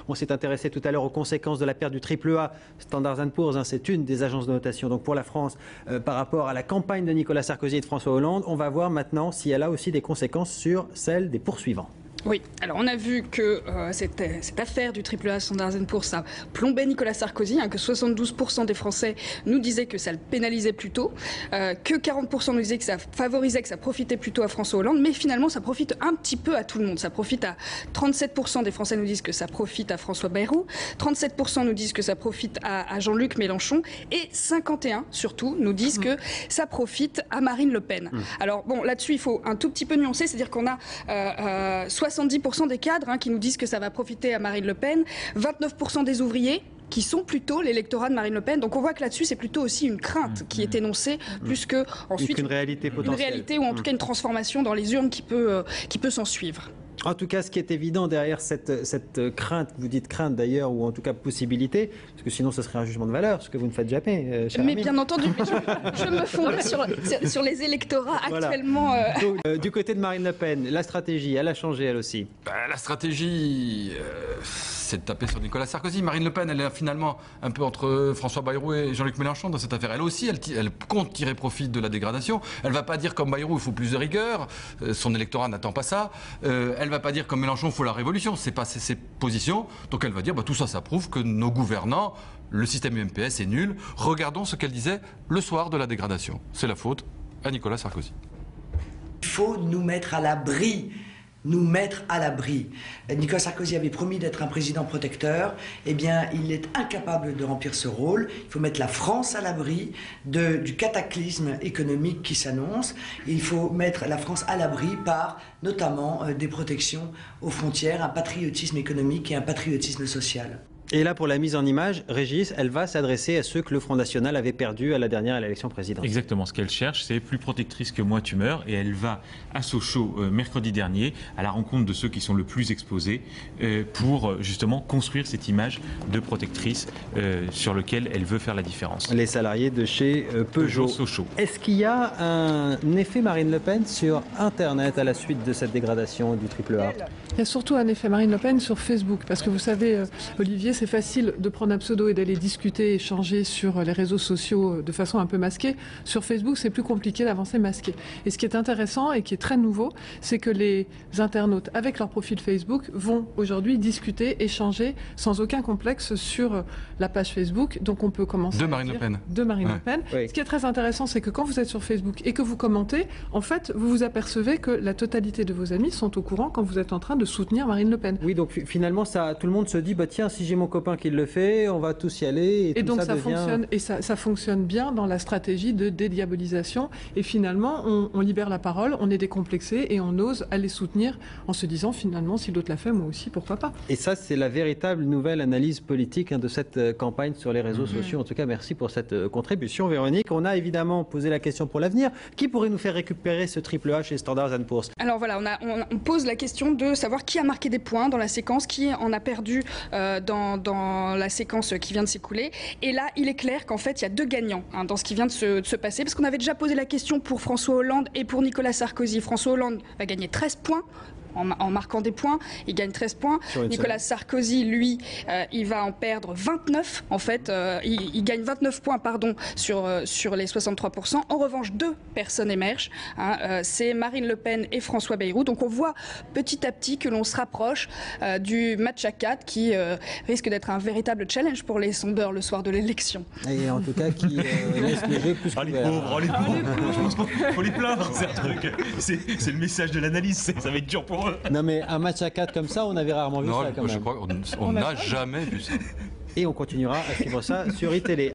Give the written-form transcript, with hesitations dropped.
On s'est intéressé tout à l'heure aux conséquences de la perte du triple A. Standard & Poor's, c'est une des agences de notation. Donc pour la France, par rapport à la campagne de Nicolas Sarkozy et de François Hollande, on va voir maintenant si elle a aussi des conséquences sur celle des poursuivants. Oui, alors on a vu que cette affaire du AAA Standard & Poor's, ça plombait Nicolas Sarkozy, que 72% des Français nous disaient que ça le pénalisait plutôt, que 40% nous disaient que ça favorisait, que ça profitait plutôt à François Hollande, mais finalement ça profite un petit peu à tout le monde. Ça profite à 37% des Français nous disent que ça profite à François Bayrou, 37% nous disent que ça profite à Jean-Luc Mélenchon, et 51% surtout nous disent que ça profite à Marine Le Pen. Alors bon, là-dessus il faut un tout petit peu nuancer, c'est-à-dire qu'on a 70% des cadres qui nous disent que ça va profiter à Marine Le Pen, 29% des ouvriers qui sont plutôt l'électorat de Marine Le Pen. Donc on voit que là-dessus, c'est plutôt aussi une crainte qui est énoncée, plus que ensuite une réalité potentielle. Une réalité ou en tout cas une transformation dans les urnes qui peut s'en suivre. En tout cas, ce qui est évident derrière cette crainte, vous dites crainte d'ailleurs, ou en tout cas possibilité, parce que sinon ce serait un jugement de valeur, ce que vous ne faites jamais, cher Mais ami. bien entendu, je me fonde sur les électorats actuellement. Donc, du côté de Marine Le Pen, la stratégie, elle a changé elle aussi. La stratégie, c'est de taper sur Nicolas Sarkozy. Marine Le Pen, elle est finalement un peu entre François Bayrou et Jean-Luc Mélenchon dans cette affaire. Elle aussi, elle compte tirer profit de la dégradation. Elle ne va pas dire comme Bayrou, il faut plus de rigueur. Son électorat n'attend pas ça. Elle va pas dire comme Mélenchon, il faut la révolution. C'est pas ses positions. Donc elle va dire, tout ça, ça prouve que nos gouvernants, le système UMPS est nul. Regardons ce qu'elle disait le soir de la dégradation. C'est la faute à Nicolas Sarkozy. Il faut nous mettre à l'abri. Nous mettre à l'abri. Nicolas Sarkozy avait promis d'être un président protecteur. Eh bien, il est incapable de remplir ce rôle. Il faut mettre la France à l'abri du cataclysme économique qui s'annonce. Il faut mettre la France à l'abri par, notamment, des protections aux frontières, un patriotisme économique et un patriotisme social. Et là, pour la mise en image, Régis, elle va s'adresser à ceux que le Front National avait perdus à la dernière élection présidentielle. Exactement. Ce qu'elle cherche, c'est plus protectrice que moi tu meurs. Et elle va à Sochaux mercredi dernier à la rencontre de ceux qui sont le plus exposés pour justement construire cette image de protectrice sur laquelle elle veut faire la différence. Les salariés de chez Peugeot. Sochaux. Est-ce qu'il y a un effet Marine Le Pen sur Internet à la suite de cette dégradation du AAA ? Il y a surtout un effet Marine Le Pen sur Facebook. Parce que vous savez, Olivier, c'est facile de prendre un pseudo et d'aller discuter, échanger sur les réseaux sociaux de façon un peu masquée. Sur Facebook, c'est plus compliqué d'avancer masqué. Et ce qui est intéressant et qui est très nouveau, c'est que les internautes, avec leur profil Facebook, vont aujourd'hui discuter, échanger sans aucun complexe sur la page Facebook. Donc on peut commencer de Marine Le Pen. De Marine Le Pen. Oui. Ce qui est très intéressant, c'est que quand vous êtes sur Facebook et que vous commentez, en fait, vous vous apercevez que la totalité de vos amis sont au courant quand vous êtes en train de soutenir Marine Le Pen. Oui, donc finalement, tout le monde se dit, tiens, si j'ai mon copain qui le fait, on va tous y aller. Et donc ça fonctionne, et ça fonctionne bien dans la stratégie de dédiabolisation. Et finalement, on libère la parole, on est décomplexé et on ose aller soutenir en se disant finalement, si l'autre l'a fait, moi aussi, pourquoi pas. Et ça, c'est la véritable nouvelle analyse politique de cette campagne sur les réseaux sociaux. En tout cas, merci pour cette contribution, Véronique. On a évidemment posé la question pour l'avenir. Qui pourrait nous faire récupérer ce triple A chez Standard & Poor's ? Alors voilà, on pose la question de savoir qui a marqué des points dans la séquence, qui en a perdu dans la séquence qui vient de s'écouler. Et là, il est clair qu'en fait, il y a deux gagnants dans ce qui vient de se passer. Parce qu'on avait déjà posé la question pour François Hollande et pour Nicolas Sarkozy. François Hollande va gagner 13 points. En marquant des points, il gagne 13 points. Nicolas Sarkozy, lui, il va en perdre 29. En fait, il gagne 29 points, sur les 63%. En revanche, deux personnes émergent. C'est Marine Le Pen et François Bayrou. Donc on voit petit à petit que l'on se rapproche du match à 4 qui risque d'être un véritable challenge pour les sondeurs le soir de l'élection. Et en tout cas, qui laisse les jeux plus les pauvres, les pauvres. Je pense qu'il faut les plaindre, c'est un truc. C'est le message de l'analyse, ça va être dur pour eux. Non mais un match à 4 comme ça, on avait rarement vu ça quand même. Je crois qu'on n'a jamais vu ça. Et on continuera à suivre ça sur iTélé.